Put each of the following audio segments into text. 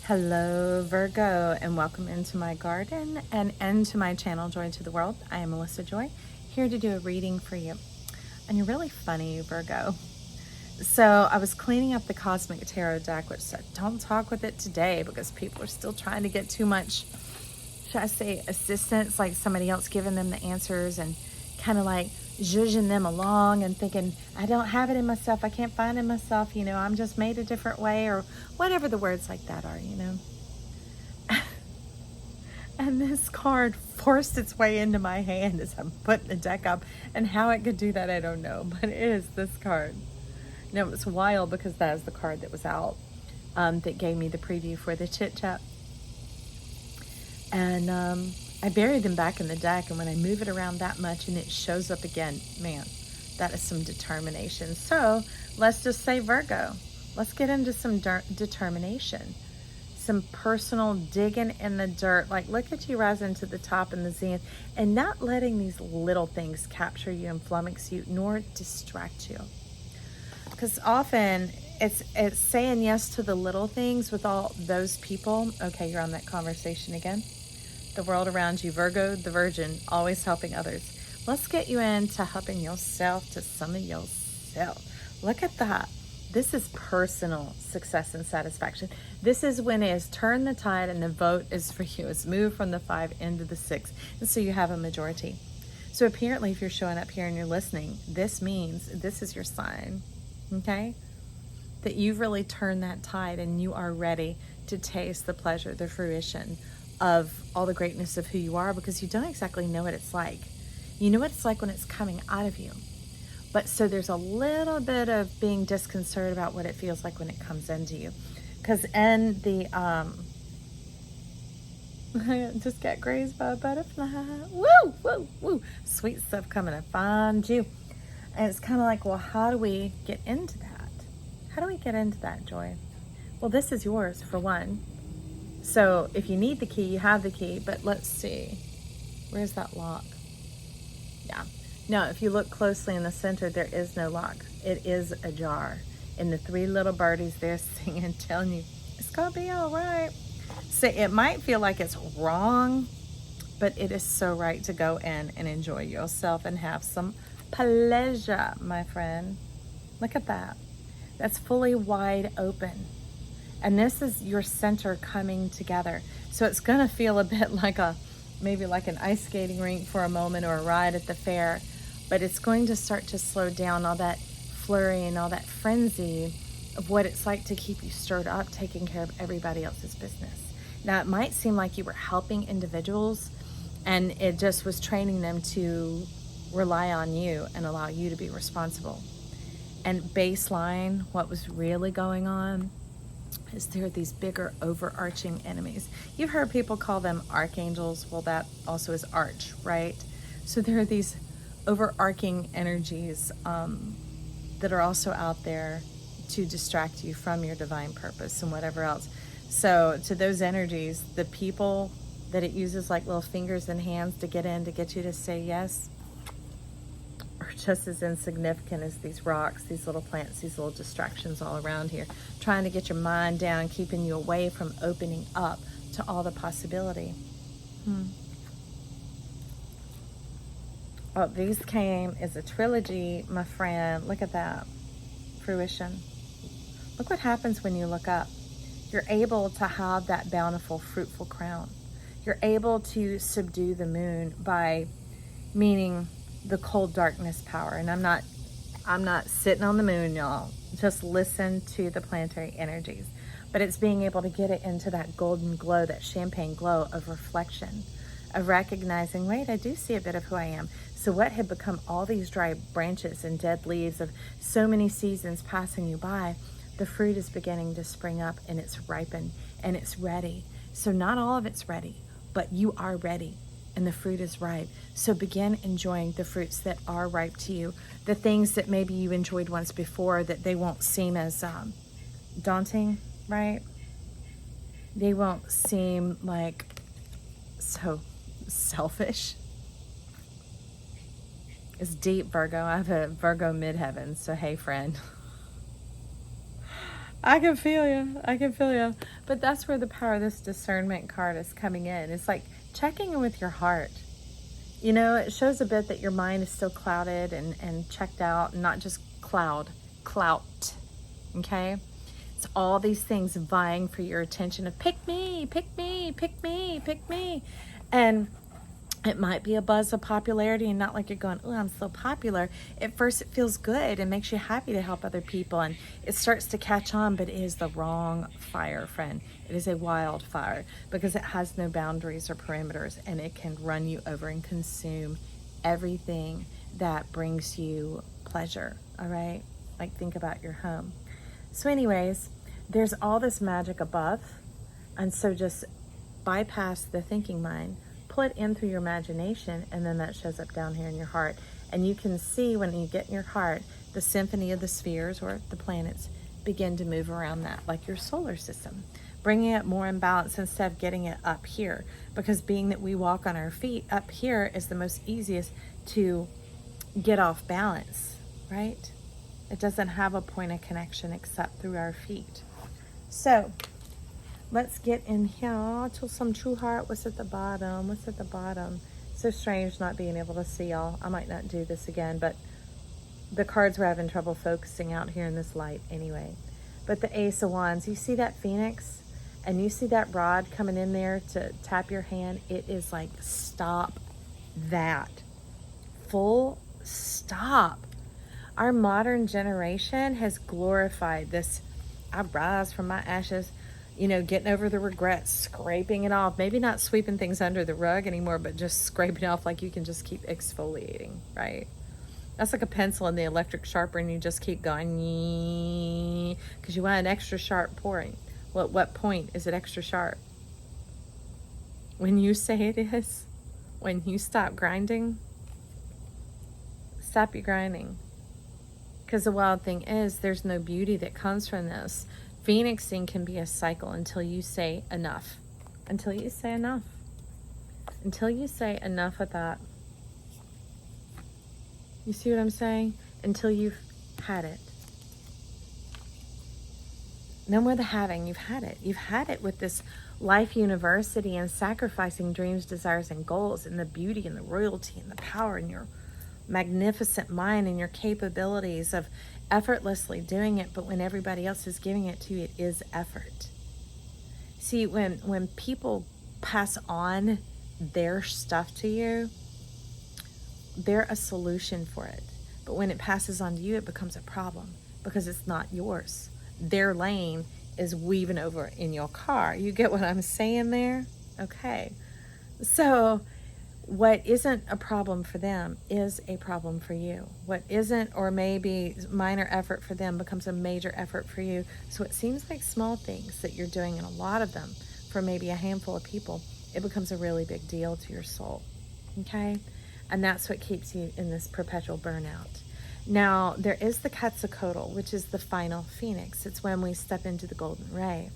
Hello, Virgo, and welcome into my garden and into my channel, Joy to the World. I am Melissa Joy, here to do a reading for you. And you're really funny, Virgo. So I was cleaning up the Cosmic Tarot deck, which said don't talk with it today because people are still trying to get too much, should I say, assistance, like somebody else giving them the answers and kind of like zhuzhing them along and thinking, I don't have it in myself, I can't find it in myself, I'm just made a different way, or whatever the words like that are. And this card forced its way into my hand as I'm putting the deck up, and how it could do that, I don't know, but it is this card. Now, it's wild because that is the card that was out, that gave me the preview for the chit chat. And I buried them back in the deck, and when I move it around that much and it shows up again, man, that is some determination. So let's just say Virgo. Let's get into some determination, some personal digging in the dirt. Like, look at you rising to the top in the zenith and not letting these little things capture you and flummox you, nor distract you. Because often it's saying yes to the little things with all those people. Okay, you're on that conversation again. The world around you, Virgo, the Virgin, always helping others. Let's get you into helping yourself to some of yourself. Look at that. This is personal success and satisfaction. This is when it is turn the tide and the vote is for you. It's moved from the 5 into the 6. And so you have a majority. So apparently if you're showing up here and you're listening, this means this is your sign, okay? That you've really turned that tide and you are ready to taste the pleasure, the fruition of all the greatness of who you are, because you don't exactly know what it's like. You know what it's like when it's coming out of you. But so there's a little bit of being disconcerted about what it feels like when it comes into you. Because in the, just got grazed by a butterfly. Woo, woo, woo. Sweet stuff coming to find you. And it's kind of like, well, how do we get into that? How do we get into that, Joy? Well, this is yours, for one. So if you need the key, you have the key. But let's see. Where's that lock? Yeah. No, if you look closely in the center, there is no lock. It is ajar. And the 3 little birdies there singing, telling you, it's going to be all right. So it might feel like it's wrong, but it is so right to go in and enjoy yourself and have some pleasure, my friend. Look at that. That's fully wide open. And this is your center coming together. So it's going to feel a bit like maybe like an ice skating rink for a moment, or a ride at the fair. But it's going to start to slow down all that flurry and all that frenzy of what it's like to keep you stirred up, taking care of everybody else's business. Now, it might seem like you were helping individuals and it just was training them to rely on you and allow you to be responsible. And baseline, what was really going on is there are these bigger overarching enemies. You've heard people call them archangels. Well, that also is arch, right? So there are these overarching energies that are also out there to distract you from your divine purpose and whatever else. So to those energies, the people that it uses like little fingers and hands to get in, to get you to say yes, are just as insignificant as these rocks, these little plants, these little distractions all around here, trying to get your mind down, keeping you away from opening up to all the possibility. Oh, these came as a trilogy, my friend. Look at that. Fruition. Look what happens when you look up. You're able to have that bountiful, fruitful crown. You're able to subdue the moon by meaning the cold darkness power. And I'm not sitting on the moon, y'all. Just listen to the planetary energies. But it's being able to get it into that golden glow, that champagne glow of reflection, of recognizing, wait, I do see a bit of who I am. So what had become all these dry branches and dead leaves of so many seasons passing you by, the fruit is beginning to spring up and it's ripened and it's ready. So not all of it's ready, but you are ready and the fruit is ripe. So begin enjoying the fruits that are ripe to you. The things that maybe you enjoyed once before, that they won't seem as daunting, right? They won't seem like so selfish. It's deep, Virgo. I have a Virgo midheaven, so hey, friend. I can feel you. I can feel you. But that's where the power of this discernment card is coming in. It's like checking in with your heart. You know, it shows a bit that your mind is still clouded and checked out, and not just clout. Okay? It's all these things vying for your attention of pick me, pick me, pick me, pick me. And it might be a buzz of popularity, and not like you're going, oh, I'm so popular. At first it feels good and makes you happy to help other people, and it starts to catch on, but it is the wrong fire, friend. It is a wildfire because it has no boundaries or perimeters, and it can run you over and consume everything that brings you pleasure, all right? Like, think about your home. So anyways, there's all this magic above, and so just bypass the thinking mind. Pull it in through your imagination, and then that shows up down here in your heart. And you can see when you get in your heart, the symphony of the spheres or the planets begin to move around that, like your solar system, bringing it more in balance instead of getting it up here. Because being that we walk on our feet, up here is the most easiest to get off balance, right? It doesn't have a point of connection except through our feet. So let's get in here to some true heart. What's at the bottom? What's at the bottom? So strange not being able to see y'all. I might not do this again, but the cards were having trouble focusing out here in this light anyway. But the Ace of Wands, you see that Phoenix? And you see that rod coming in there to tap your hand? It is like, stop that. Full stop. Our modern generation has glorified this, I rise from my ashes, you know, getting over the regrets, scraping it off. Maybe not sweeping things under the rug anymore, but just scraping it off like you can just keep exfoliating, right? That's like a pencil in the electric sharpener, and you just keep going because you want an extra sharp point. Well, at what point is it extra sharp? When you say it is. When you stop grinding, stop your grinding. Because the wild thing is, there's no beauty that comes from this. Phoenixing can be a cycle until you say enough. Until you say enough. Until you say enough of that. You see what I'm saying? Until you've had it. No more the having, you've had it. You've had it with this life university and sacrificing dreams, desires, and goals, and the beauty and the royalty and the power and your magnificent mind and your capabilities of effortlessly doing it. But when everybody else is giving it to you, it is effort. See, when people pass on their stuff to you, they're a solution for it. But when it passes on to you, it becomes a problem because it's not yours. Their lane is weaving over in your car. You get what I'm saying there? Okay. So what isn't a problem for them is a problem for you. What isn't, or maybe minor effort for them, becomes a major effort for you. So it seems like small things that you're doing, and a lot of them for maybe a handful of people, it becomes a really big deal to your soul. Okay? And that's what keeps you in this perpetual burnout. Now, there is the Quetzalcoatl, which is the final phoenix. It's when we step into the golden ray.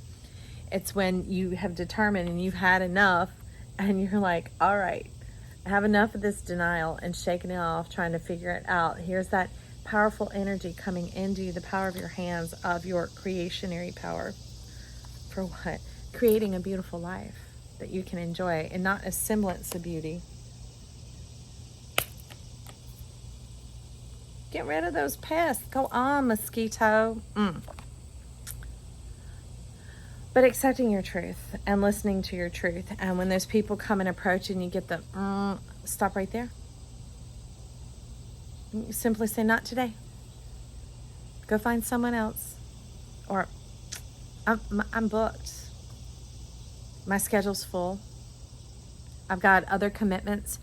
It's when you have determined and you've had enough, and you're like, all right, I have enough of this denial and shaking it off, trying to figure it out. Here's that powerful energy coming into you, the power of your hands, of your creationary power. For what? Creating a beautiful life that you can enjoy, and not a semblance of beauty. Get rid of those pests. Go on, mosquito. But accepting your truth and listening to your truth. And when those people come and approach and you get the stop right there. You simply say, not today. Go find someone else. Or, I'm booked. My schedule's full. I've got other commitments.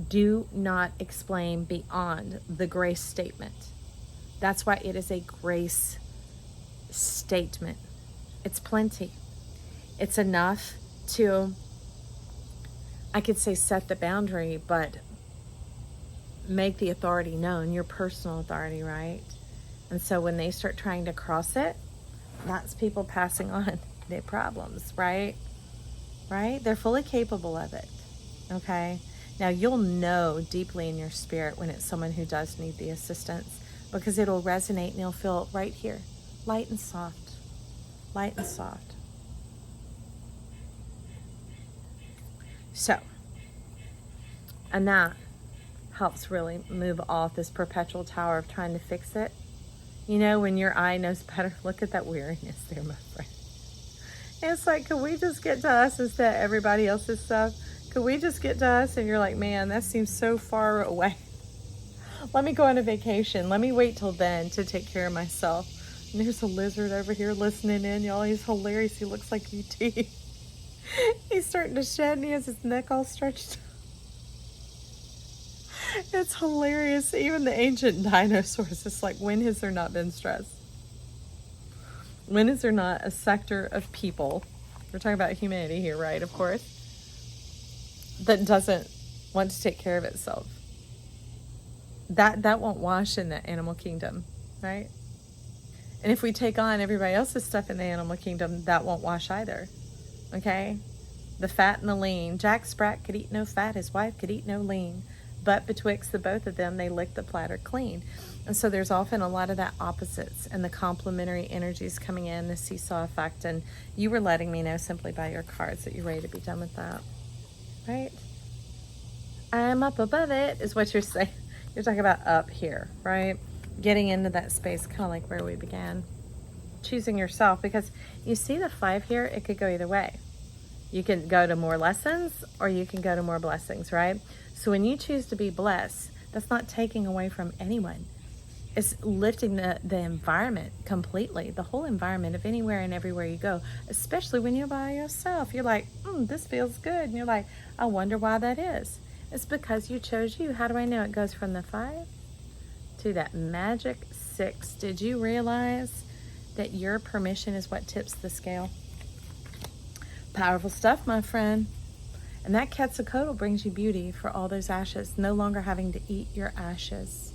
Do not explain beyond the grace statement. That's why it is a grace statement. It's plenty. It's enough to, I could say, set the boundary, but make the authority known, your personal authority, right? And so when they start trying to cross it, that's people passing on their problems, right? Right? They're fully capable of it, okay? Now, you'll know deeply in your spirit when it's someone who does need the assistance, because it'll resonate and you'll feel right here, light and soft. light and soft. So, and that helps really move off this perpetual tower of trying to fix it. You know, when your eye knows better, look at that weariness there, my friend. It's like, could we just get to us instead of everybody else's stuff? Could we just get to us? And you're like, man, that seems so far away. Let me go on a vacation. Let me wait till then to take care of myself. And there's a lizard over here listening in, y'all. He's hilarious. He looks like E.T. He's starting to shed and he has his neck all stretched. It's hilarious. Even the ancient dinosaurs, it's like, when has there not been stress? When is there not a sector of people, we're talking about humanity here, right, of course, that doesn't want to take care of itself? That won't wash in the animal kingdom, right? And if we take on everybody else's stuff in the animal kingdom, that won't wash either, okay? The fat and the lean. Jack Sprat could eat no fat, his wife could eat no lean. But betwixt the both of them, they lick the platter clean. And so there's often a lot of that opposites and the complementary energies coming in, the seesaw effect. And you were letting me know simply by your cards that you're ready to be done with that, right? I'm up above it is what you're saying. You're talking about up here, right? Getting into that space, kind of like where we began. Choosing yourself, because you see the 5 here, it could go either way. You can go to more lessons or you can go to more blessings, right? So when you choose to be blessed, that's not taking away from anyone. It's lifting the environment completely, the whole environment of anywhere and everywhere you go, especially when you're by yourself. You're like, this feels good. And you're like, I wonder why that is. It's because you chose you. How do I know? It goes from the 5 to that magic 6. Did you realize that your permission is what tips the scale? Powerful stuff, my friend. And that Quetzalcoatl brings you beauty for all those ashes, no longer having to eat your ashes,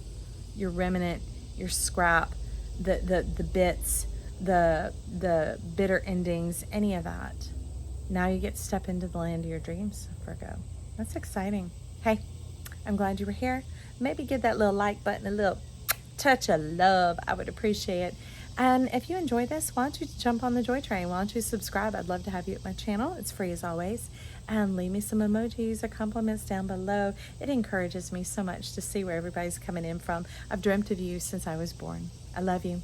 your remnant, your scrap, the bits, the bitter endings, any of that. Now you get to step into the land of your dreams, Virgo. That's exciting. Hey, I'm glad you were here. Maybe give that little like button a little touch of love. I would appreciate it. And if you enjoy this, why don't you jump on the joy train? Why don't you subscribe? I'd love to have you at my channel. It's free as always. And leave me some emojis or compliments down below. It encourages me so much to see where everybody's coming in from. I've dreamt of you since I was born. I love you.